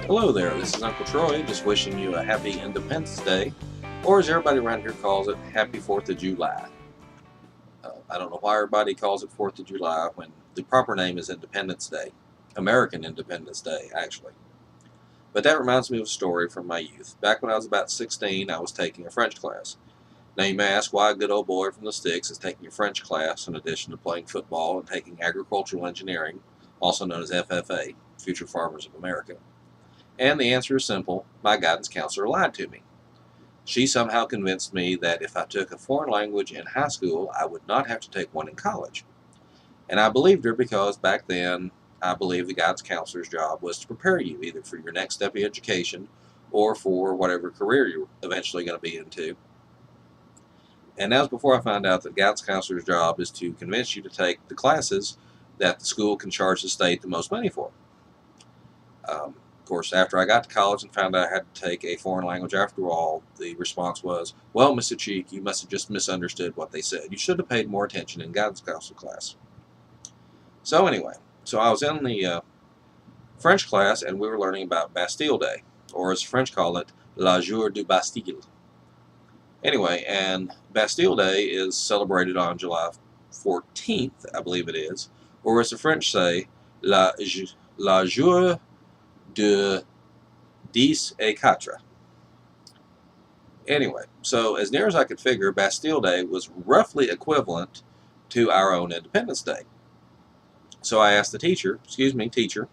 Hello there, this is Uncle Troy, just wishing you a happy Independence Day, or as everybody around here calls it, Happy 4th of July. I don't know why everybody calls it 4th of July when the proper name is Independence Day. American Independence Day, actually. But that reminds me of a story from my youth. Back when I was about 16, I was taking a French class. Now you may ask why a good old boy from the sticks is taking a French class in addition to playing football and taking agricultural engineering, also known as FFA, Future Farmers of America. And the answer is simple: my guidance counselor lied to me. She somehow convinced me that if I took a foreign language in high school, I would not have to take one in college. And I believed her because back then, I believed the guidance counselor's job was to prepare you either for your next step of education or for whatever career you're eventually going to be into. And that was before I found out that the guidance counselor's job is to convince you to take the classes that the school can charge the state the most money for. Of course, after I got to college and found out I had to take a foreign language after all, the response was, "Well, Mr. Cheek, you must have just misunderstood what they said. You should have paid more attention in guidance counselor class." So anyway, I was in the French class and we were learning about Bastille Day, or as the French call it, La Jour du Bastille. Anyway, and Bastille Day is celebrated on July 14th, I believe it is, or as the French say, La Jour de 10 et 4. Anyway, so as near as I could figure, Bastille Day was roughly equivalent to our own Independence Day. So I asked the teacher, "Excuse me, teacher,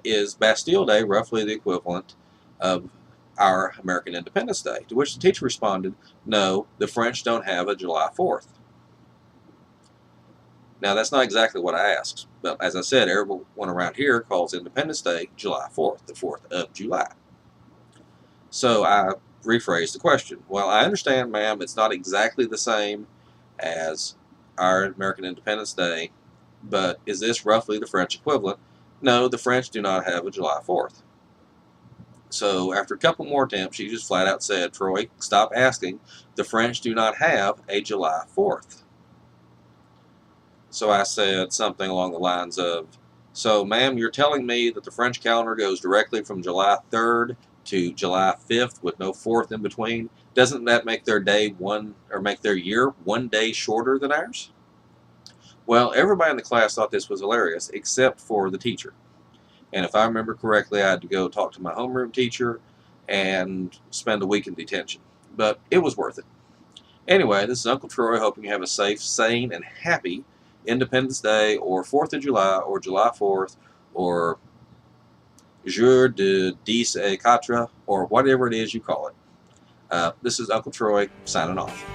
is Bastille Day roughly the equivalent of our American Independence Day?" To which the teacher responded, "No, the French don't have a July 4th. Now, that's not exactly what I asked, but as I said, everyone around here calls Independence Day July 4th, the 4th of July. So I rephrased the question. "Well, I understand, ma'am, it's not exactly the same as our American Independence Day, but is this roughly the French equivalent?" "No, the French do not have a July 4th. So after a couple more attempts, she just flat out said, "Troy, stop asking. The French do not have a July 4th. So I said something along the lines of, "So, ma'am, you're telling me that the French calendar goes directly from July 3rd to July 5th with no 4th in between? Doesn't that make their day one, or make their year one day shorter than ours?" Well, everybody in the class thought this was hilarious, except for the teacher. And if I remember correctly, I had to go talk to my homeroom teacher and spend a week in detention. But it was worth it. Anyway, this is Uncle Troy, hoping you have a safe, sane, and happy Independence Day, or 4th of July, or July 4th, or Jour de 10 et 4, or whatever it is you call it. This is Uncle Troy, signing off.